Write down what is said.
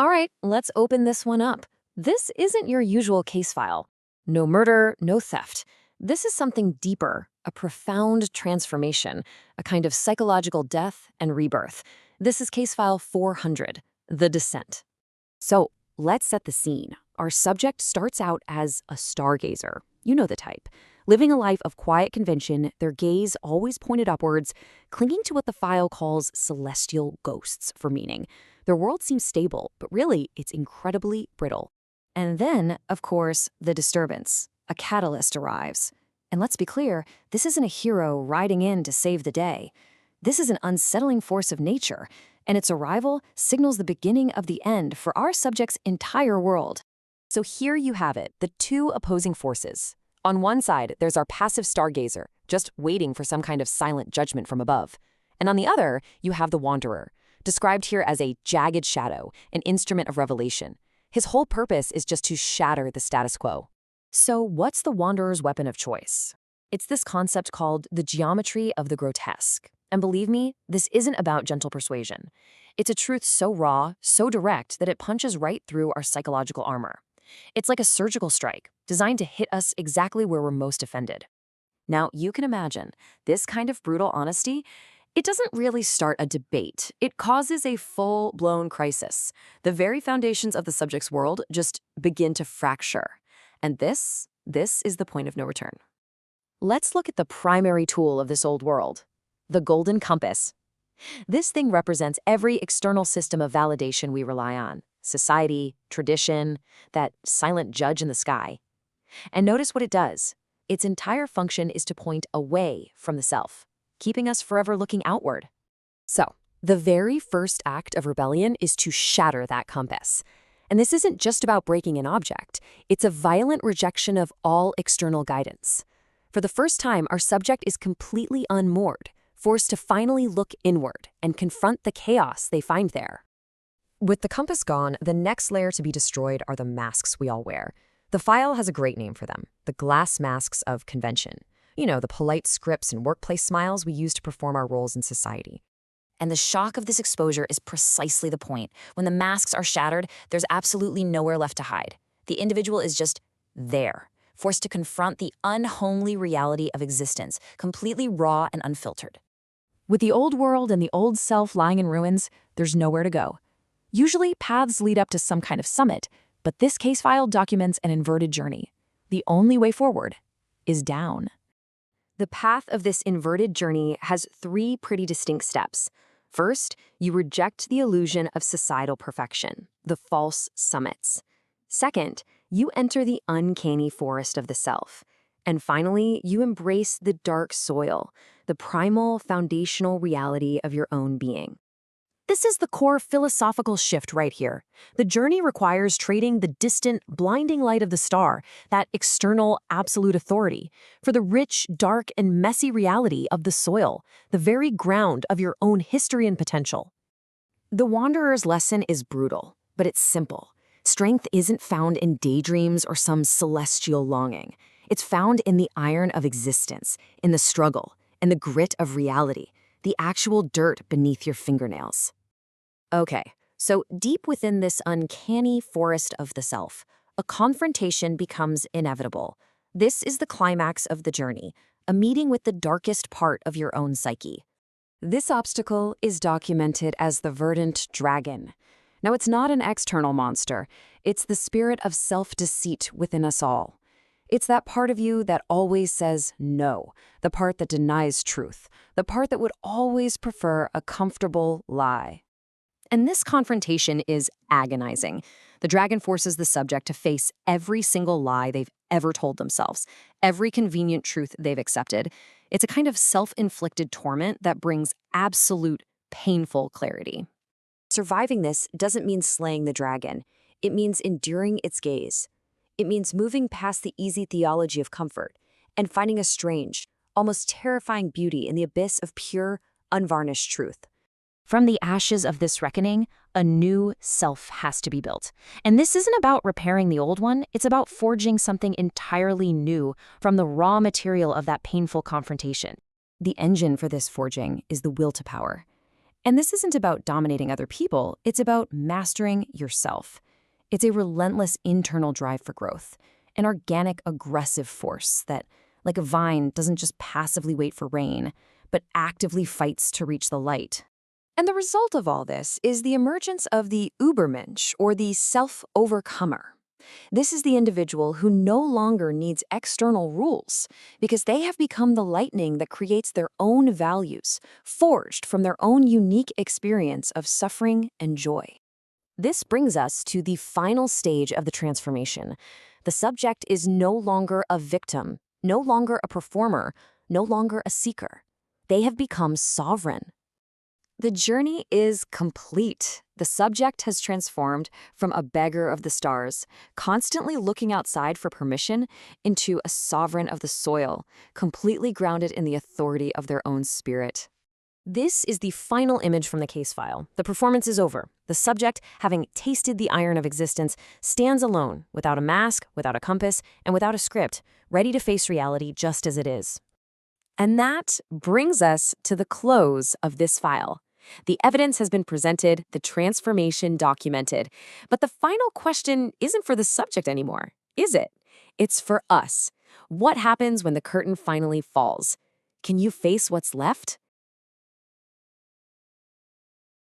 All right, let's open this one up. This isn't your usual case file. No murder, no theft. This is something deeper, a profound transformation, a kind of psychological death and rebirth. This is case file 400, The Descent. So let's set the scene. Our subject starts out as a stargazer. You know the type. Living a life of quiet convention, their gaze always pointed upwards, clinging to what the file calls celestial ghosts for meaning. Their world seems stable, but really, it's incredibly brittle. And then, of course, the disturbance. A catalyst arrives. And let's be clear, this isn't a hero riding in to save the day. This is an unsettling force of nature, and its arrival signals the beginning of the end for our subject's entire world. So here you have it, the two opposing forces. On one side, there's our passive stargazer, just waiting for some kind of silent judgment from above. And on the other, you have the wanderer, described here as a jagged shadow, an instrument of revelation. His whole purpose is just to shatter the status quo. So what's the wanderer's weapon of choice? It's this concept called the geometry of the grotesque. And believe me, this isn't about gentle persuasion. It's a truth so raw, so direct, that it punches right through our psychological armor. It's like a surgical strike, designed to hit us exactly where we're most offended. Now, you can imagine, this kind of brutal honesty, it doesn't really start a debate. It causes a full-blown crisis. The very foundations of the subject's world just begin to fracture. And this is the point of no return. Let's look at the primary tool of this old world, the golden compass. This thing represents every external system of validation we rely on. Society, tradition, that silent judge in the sky. And notice what it does. Its entire function is to point away from the self, keeping us forever looking outward. So, the very first act of rebellion is to shatter that compass. And this isn't just about breaking an object. It's a violent rejection of all external guidance. For the first time, our subject is completely unmoored, forced to finally look inward and confront the chaos they find there. With the compass gone, the next layer to be destroyed are the masks we all wear. The file has a great name for them, the glass masks of convention. You know, the polite scripts and workplace smiles we use to perform our roles in society. And the shock of this exposure is precisely the point. When the masks are shattered, there's absolutely nowhere left to hide. The individual is just there, forced to confront the unhomely reality of existence, completely raw and unfiltered. With the old world and the old self lying in ruins, there's nowhere to go. Usually, paths lead up to some kind of summit, but this case file documents an inverted journey. The only way forward is down. The path of this inverted journey has three pretty distinct steps. First, you reject the illusion of societal perfection, the false summits. Second, you enter the uncanny forest of the self. And finally, you embrace the dark soil, the primal, foundational reality of your own being. This is the core philosophical shift right here. The journey requires trading the distant, blinding light of the star, that external, absolute authority, for the rich, dark, and messy reality of the soil, the very ground of your own history and potential. The Wanderer's lesson is brutal, but it's simple. Strength isn't found in daydreams or some celestial longing. It's found in the iron of existence, in the struggle, in the grit of reality, the actual dirt beneath your fingernails. Okay, so deep within this uncanny forest of the self, a confrontation becomes inevitable. This is the climax of the journey, a meeting with the darkest part of your own psyche. This obstacle is documented as the verdant dragon. Now, it's not an external monster. It's the spirit of self-deceit within us all. It's that part of you that always says no, the part that denies truth, the part that would always prefer a comfortable lie. And this confrontation is agonizing. The dragon forces the subject to face every single lie they've ever told themselves, every convenient truth they've accepted. It's a kind of self-inflicted torment that brings absolute, painful clarity. Surviving this doesn't mean slaying the dragon. It means enduring its gaze. It means moving past the easy theology of comfort and finding a strange, almost terrifying beauty in the abyss of pure, unvarnished truth. From the ashes of this reckoning, a new self has to be built. And this isn't about repairing the old one, it's about forging something entirely new from the raw material of that painful confrontation. The engine for this forging is the will to power. And this isn't about dominating other people, it's about mastering yourself. It's a relentless internal drive for growth, an organic, aggressive force that, like a vine, doesn't just passively wait for rain, but actively fights to reach the light. And the result of all this is the emergence of the Übermensch, or the self-overcomer. This is the individual who no longer needs external rules because they have become the lightning that creates their own values, forged from their own unique experience of suffering and joy. This brings us to the final stage of the transformation. The subject is no longer a victim, no longer a performer, no longer a seeker. They have become sovereign. The journey is complete. The subject has transformed from a beggar of the stars, constantly looking outside for permission, into a sovereign of the soil, completely grounded in the authority of their own spirit. This is the final image from the case file. The performance is over. The subject, having tasted the iron of existence, stands alone, without a mask, without a compass, and without a script, ready to face reality just as it is. And that brings us to the close of this file. The evidence has been presented, the transformation documented. But the final question isn't for the subject anymore, is it? It's for us. What happens when the curtain finally falls? Can you face what's left?